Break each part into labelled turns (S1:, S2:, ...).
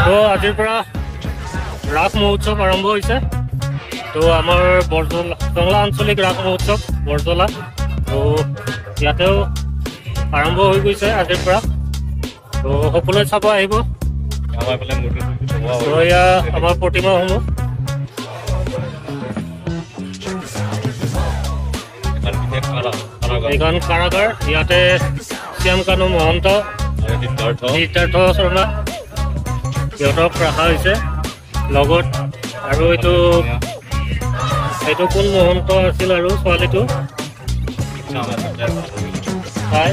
S1: তো আজিৰ পৰা ৰাস মহোৎসৱ আৰম্ভ হৈছে। তো আমাৰ বৰজলা টংলা আঞ্চলিক ৰাস মহোৎসৱ বৰজলা, তো ইয়াতেও আৰম্ভ হৈ গৈছে আজিৰ পৰা। তো সকলোৱে চাব আহিব। তো এয়া আমাৰ প্ৰতিমাসমূহ। এইখন কাৰাগাৰ, ইয়াতে শ্যামকানু মহন্ত, সিদ্ধাৰ্থ শৰ্মা সিহঁতক ৰখা হৈছে লগত। আৰু এইটো কোন মহন্ত আছিল আৰু ছোৱালীটো চাই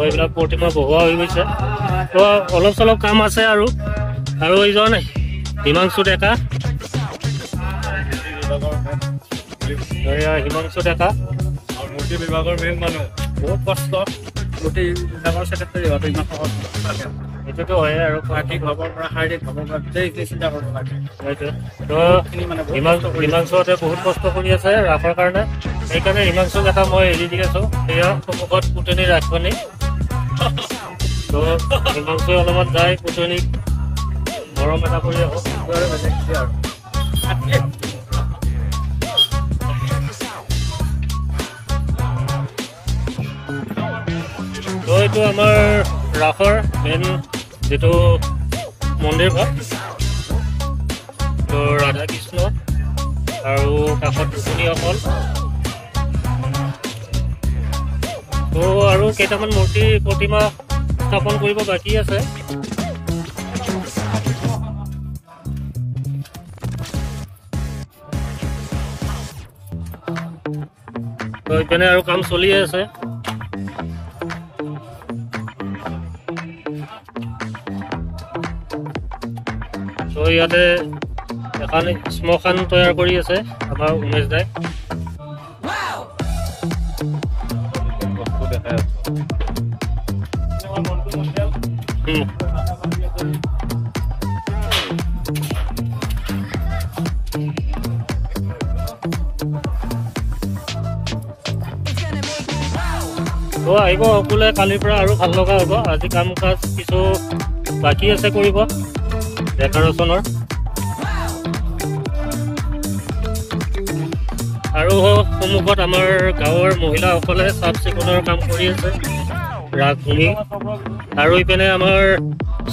S1: এইবিলাক প্ৰতিমা বহুৱা হৈ গৈছে। তো অলপ চলপ কাম আছে আৰু এইজন হিমাংশু ডেকা, হিমাংশু ডেকা
S2: মূৰ্তি বিভাগৰ মেইন মানুহ। বহুত কষ্ট মূৰ্তি বিভাগৰ ছেক্ৰেটাৰী হোৱাটো ইমান সহজ নাথাকে।
S1: এইটোতো হয়ে আৰু
S2: আৰ্থিক ভাৱৰ পৰা শাৰীৰিক ভাৱৰ পৰা গোটেইখিনি চিন্তা কৰিব লাগে।
S1: তো হিমাংশুহঁতে বহুত কষ্ট কৰি আছে ৰাসৰ কাৰণে। সেইকাৰণে হিমাংশুক এটা মই এৰি দি আছো। সেয়া সন্মুখত পুতনি ৰাখনি। তো হিমাংশু অলপমান যায় পুতনিক মৰম এটা কৰি আহক। তো এইটো আমাৰ ৰাসৰ মেইন যিটো মন্দিৰ ভাগ, তো ৰাধা কৃষ্ণ আৰু কাষত ৰুক্মিণীসকল। তো আৰু কেইটামান মূৰ্তি প্ৰতিমা স্থাপন কৰিব বাকী আছে। তো এইপিনে আৰু কাম চলিয়ে আছে। তো ইয়াতে এখন শ্মশান তৈয়াৰ কৰি আছে আমাৰ উমেশ দাই। তো আহিব সকলোৱে, কালিৰ পৰা আৰু ভাল লগা হ'ব। আজি কাম কাজ কিছু বাকী আছে কৰিব ডেকৰেশ্যনৰ। আৰু সন্মুখত আমাৰ গাঁৱৰ মহিলাসকলে চাফ চিকুণৰ কাম কৰি আছে ৰাসভূমি। আৰু ইপিনে আমাৰ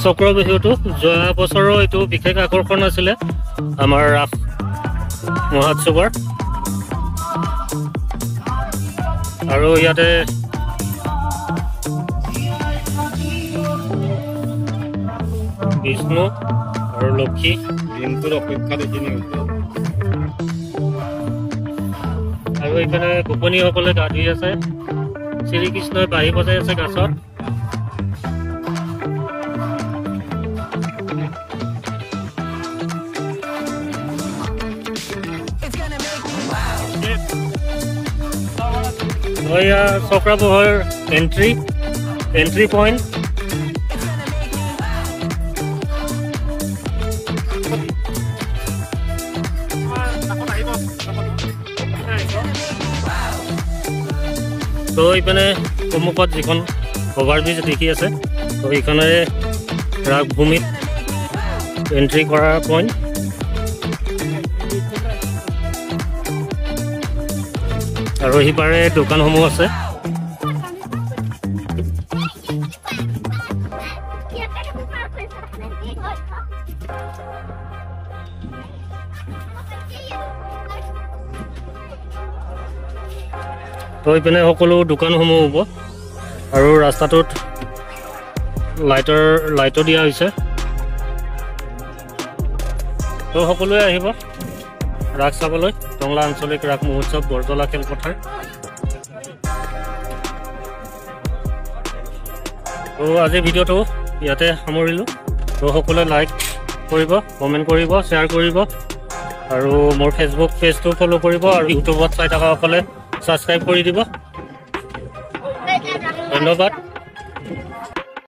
S1: চক্ৰ বিহুটো, যোৱা বছৰৰ এইটো বিশেষ আকৰ্ষণ আছিলে আমাৰ ৰাস মহোৎসৱৰ। আৰু ইয়াতে বিষ্ণু আৰু লক্ষী দিনটোৰ অপেক্ষা দেখিনি হৈছে। আৰু এইফালে গোপনীসকলে গা ধুই আছে। শ্ৰীকৃষ্ণই বাঁহী বজাই আছে গাছত। এয়া চক্ৰাবহৰ এন্ট্ৰি পইণ্ট। তো এইপিনে সন্মুখত যিখন অভাৰব্ৰিজ দেখি আছে, তো এইখনেৰে ৰাসভূমিত এন্ট্ৰি কৰা পইণ্ট। আৰু সিপাৰে দোকানসমূহ আছে। তো এইপিনে সকলো দোকানসমূহ হ'ব। আৰু ৰাস্তাটোত লাইটো দিয়া হৈছে। তো সকলোৱে আহিব ৰাস চাবলৈ, টংলা আঞ্চলিক ৰাস মহোৎসৱ বৰজলা খেলপথাৰ। তো আজি ভিডিঅ'টো ইয়াতে সামৰিলোঁ। তো সকলোৱে লাইক কৰিব, কমেণ্ট কৰিব, শ্বেয়াৰ কৰিব। আৰু মোৰ ফেচবুক পেজটো ফ'ল' কৰিব। আৰু ইউটিউবত চাই থকাসকলে ছাবস্ক্ৰাইব কৰি দিব। ধন্যবাদ।